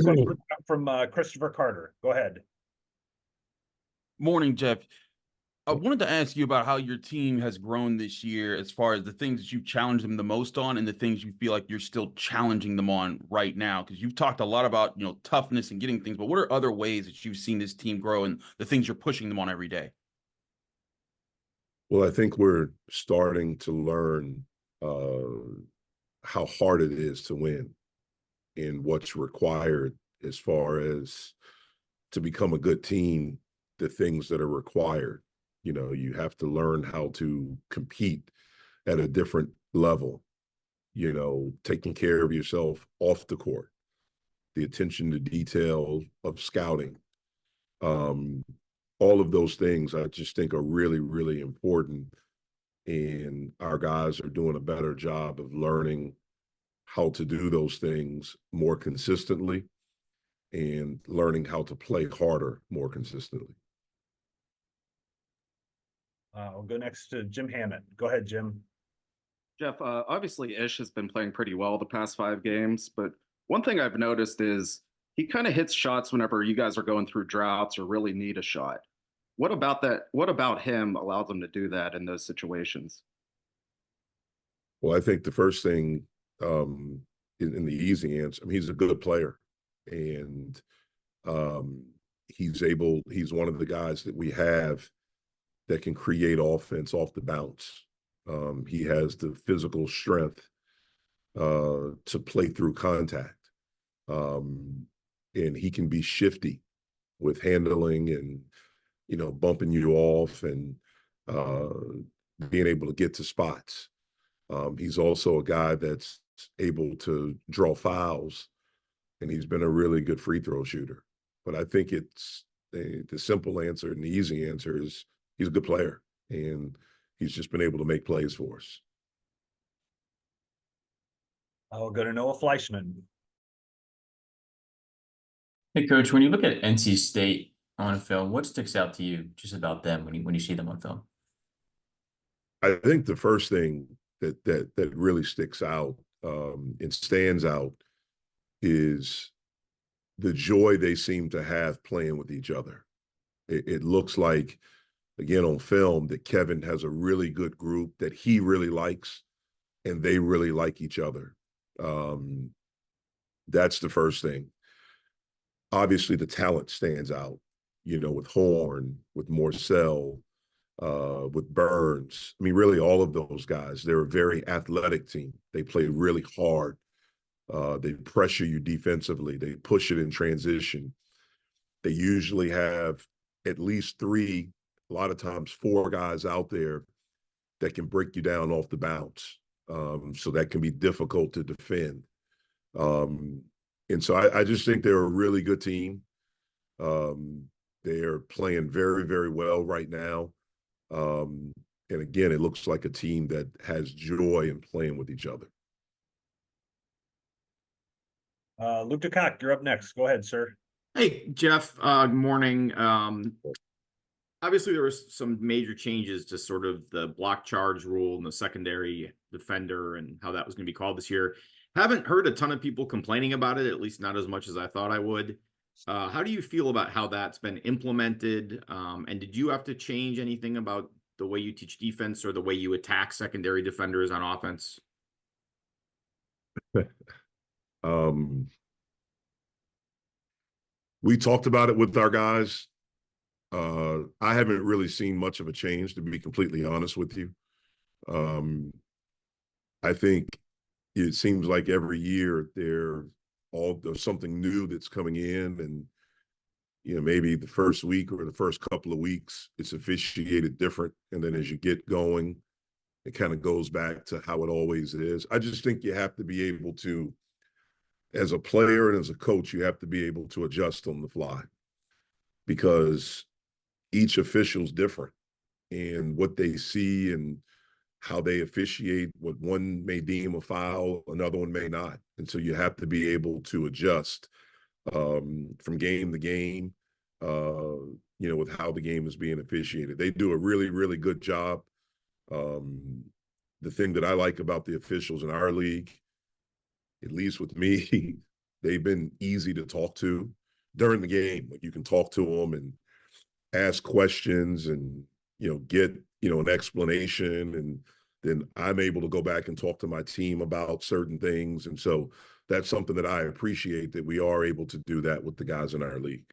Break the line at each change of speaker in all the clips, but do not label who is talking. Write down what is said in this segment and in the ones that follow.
question from Christopher Carter. Go ahead.
Morning, Jeff. I wanted to ask you about how your team has grown this year as far as the things that you challenge them the most on and the things you feel like you're still challenging them on right now. Because you've talked a lot about, toughness and getting things, but what are other ways that you've seen this team grow and the things you're pushing them on every day?
Well, I think we're starting to learn how hard it is to win and what's required as far as to become a good team, the things that are required. You have to learn how to compete at a different level, taking care of yourself off the court, the attention to detail of scouting. All of those things I just think are really, really important. And our guys are doing a better job of learning how to do those things more consistently and learning how to play harder more consistently.
We'll go next to Jim Hammond. Go ahead, Jim.
Jeff, obviously Ish has been playing pretty well the past 5 games, but one thing I've noticed is he kind of hits shots whenever you guys are going through droughts or really need a shot. What about that? What about him allows him to do that in those situations?
Well, I think the first thing in the easy answer, he's a good player. And he's one of the guys that we have that can create offense off the bounce. He has the physical strength to play through contact. And he can be shifty with handling and, bumping you off and being able to get to spots. He's also a guy that's able to draw fouls, and he's been a really good free throw shooter. But I think it's the simple answer and the easy answer is he's a good player, and he's just been able to make plays for us.
I'll go to Noah Fleischman.
Hey, Coach, when you look at NC State on film, what sticks out to you just about them when you see them on film?
I think the first thing that really sticks out and stands out is the joy they seem to have playing with each other. It looks like, again, on film, that Kevin has a really good group that he really likes, and they really like each other. That's the first thing. Obviously, the talent stands out, with Horn, with Morcell, with Burns. Really all of those guys. They're a very athletic team. They play really hard. They pressure you defensively. They push it in transition. They usually have at least 3, a lot of times 4 guys out there that can break you down off the bounce. So that can be difficult to defend. And so I just think they're a really good team. They're playing very, very well right now. And again, it looks like a team that has joy in playing with each other.
Luke DeCock, you're up next. Go ahead, sir.
Hey, Jeff. Good morning. Obviously, there was some major changes to sort of the block charge rule and the secondary defender and how that was going to be called this year. Haven't heard a ton of people complaining about it, at least not as much as I thought I would. How do you feel about how that's been implemented? And did you have to change anything about the way you teach defense or the way you attack secondary defenders on offense?
We talked about it with our guys. I haven't really seen much of a change, to be completely honest with you. I think it seems like every year there's something new that's coming in, and maybe the first week or the first couple of weeks it's officiated different, and then as you get going, it kind of goes back to how it always is. I just think you have to be able to, as a player and as a coach, you have to be able to adjust on the fly, because each official's different, and what they see and how they officiate, what one may deem a foul, another one may not. And so you have to be able to adjust from game to game, with how the game is being officiated. They do a really, really good job. The thing that I like about the officials in our league, at least with me, they've been easy to talk to during the game. Like, you can talk to them and ask questions and, get, an explanation. And then I'm able to go back and talk to my team about certain things. And so that's something that I appreciate, that we are able to do that with the guys in our league.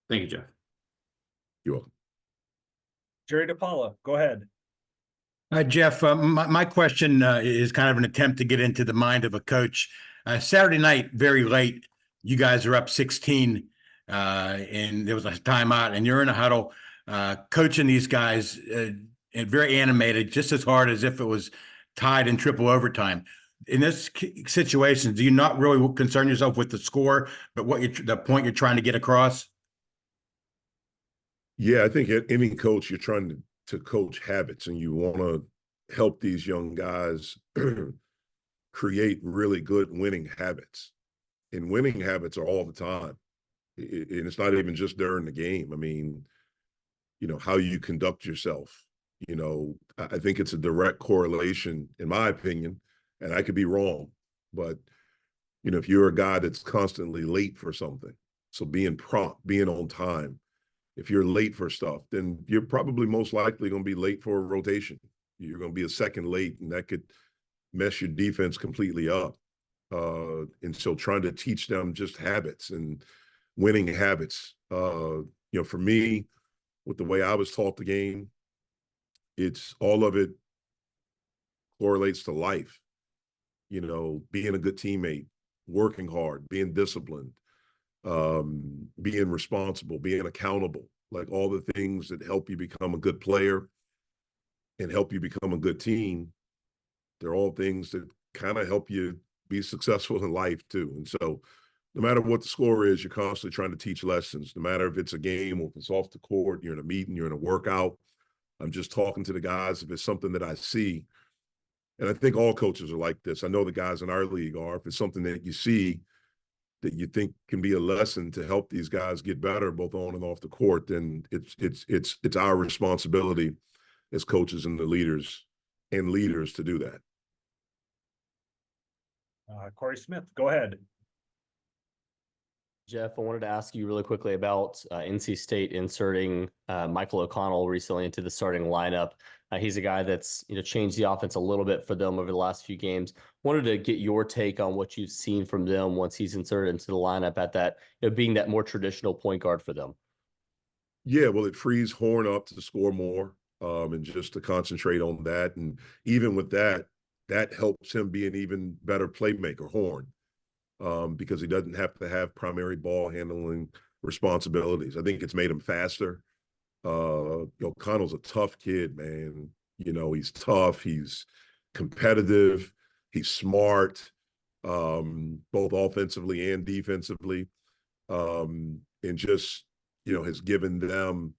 Thank you, Jeff.
You're welcome.
Jerry DePaula, go ahead.
Jeff, my question is kind of an attempt to get into the mind of a coach. Saturday night, very late, you guys are up 16, and there was a timeout, and you're in a huddle, coaching these guys, and very animated, just as hard as if it was tied in triple overtime. In this situation, do you not really concern yourself with the score, but the point you're trying to get across?
Yeah, I think at any coach, you're trying to coach habits, and you want to help these young guys create really good winning habits. And winning habits are all the time. And it's not even just during the game. I mean, how you conduct yourself. I think it's a direct correlation, in my opinion, and I could be wrong, but, if you're a guy that's constantly late for something, so being prompt, being on time, if you're late for stuff, then you're probably most likely going to be late for a rotation. You're going to be a second late, and that could mess your defense completely up. And so trying to teach them just habits and winning habits. For me, with the way I was taught the game, it's all of it correlates to life. Being a good teammate, working hard, being disciplined, being responsible, being accountable, like all the things that help you become a good player and help you become a good team. They're all things that kind of help you be successful in life too. And so no matter what the score is, you're constantly trying to teach lessons, no matter if it's a game or if it's off the court, you're in a meeting, you're in a workout. I'm just talking to the guys if it's something that I see. And I think all coaches are like this. I know the guys in our league are. If it's something that you see that you think can be a lesson to help these guys get better, both on and off the court, then it's our responsibility as coaches and the leaders to do that.
Corey Smith, go ahead.
Jeff, I wanted to ask you really quickly about NC State inserting Michael O'Connell recently into the starting lineup. He's a guy that's changed the offense a little bit for them over the last few games. Wanted to get your take on what you've seen from them once he's inserted into the lineup at that, being that more traditional point guard for them.
Yeah, well, it frees Horn up to score more, and just to concentrate on that. And even with that, that helps him be an even better playmaker, Horn. Because he doesn't have to have primary ball handling responsibilities. I think it's made him faster. O'Connell's a tough kid, man. He's tough. He's competitive. He's smart, both offensively and defensively. And just, has given them,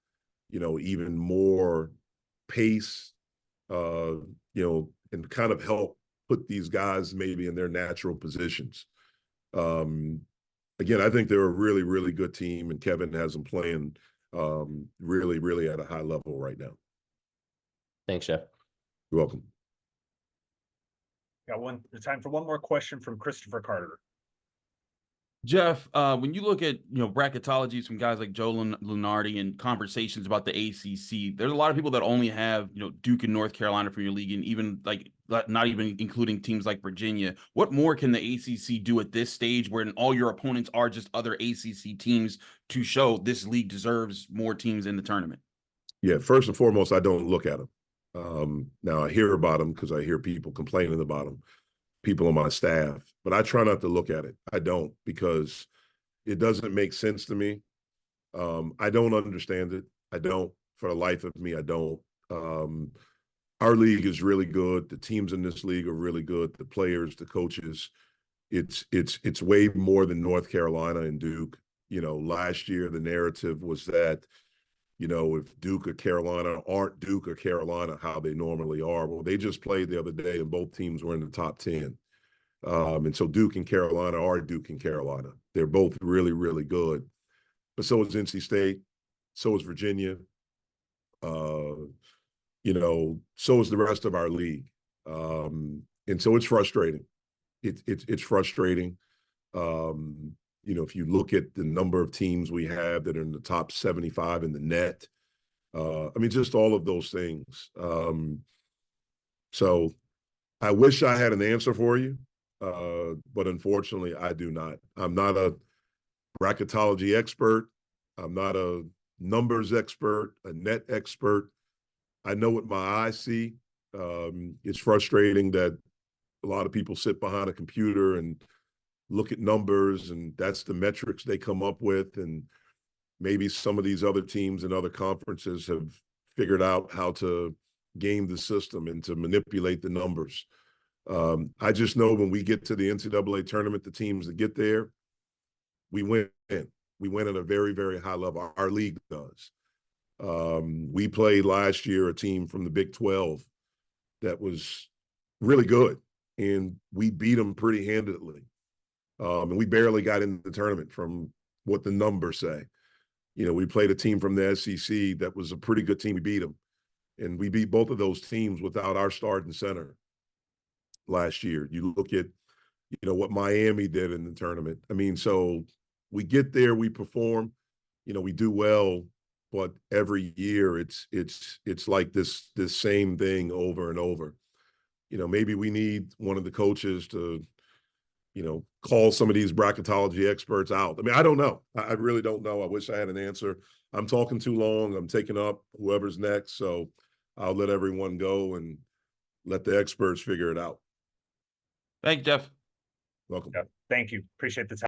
even more pace, and kind of help put these guys maybe in their natural positions. Again, I think they're a really, really good team, and Kevin has them playing really, really at a high level right now.
Thanks, Jeff.
You're welcome.
Got time for one more question from Christopher Carter.
Jeff, when you look at bracketologies from guys like Joe Lunardi and conversations about the ACC, there's a lot of people that only have Duke and North Carolina from your league, and even not even including teams like Virginia. What more can the ACC do at this stage, where all your opponents are just other ACC teams, to show this league deserves more teams in the tournament? Yeah,
first and foremost, I don't look at them. Now I hear about them because I hear people complaining about them, people on my staff, but I try not to look at it. I don't, because it doesn't make sense to me. I don't understand it. I don't, for the life of me, I don't. Our league is really good. The teams in this league are really good. The players, the coaches, it's way more than North Carolina and Duke. Last year the narrative was that, if Duke or Carolina aren't Duke or Carolina how they normally are. Well, they just played the other day and both teams were in the top 10. And so Duke and Carolina are Duke and Carolina. They're both really, really good. But so is NC State. So is Virginia. So is the rest of our league. And so it's frustrating. It's frustrating. You know, if you look at the number of teams we have that are in the top 75 in the net, I mean, just all of those things. So I wish I had an answer for you, but unfortunately, I do not. I'm not a bracketology expert. I'm not a numbers expert, a net expert. I know what my eyes see. It's frustrating that a lot of people sit behind a computer and look at numbers, and that's the metrics they come up with. And maybe some of these other teams and other conferences have figured out how to game the system and to manipulate the numbers. I just know when we get to the NCAA tournament, the teams that get there, we win. We win at a very, very high level. Our league does. We played last year a team from the Big 12 that was really good, and we beat them pretty handedly. And we barely got in the tournament from what the numbers say. You know, we played a team from the SEC that was a pretty good team. We beat them. And we beat both of those teams without our starting center last year. You look at, you know, what Miami did in the tournament. I mean, so we get there, we perform, you know, we do well, but every year it's like this same thing over and over. You know, maybe we need one of the coaches to, you know, call some of these bracketology experts out. I mean, I don't know. I really don't know. I wish I had an answer. I'm talking too long. I'm taking up whoever's next. So I'll let everyone go and let the experts figure it out.
Thank you, Jeff.
Welcome.
Yeah, thank you. Appreciate the time.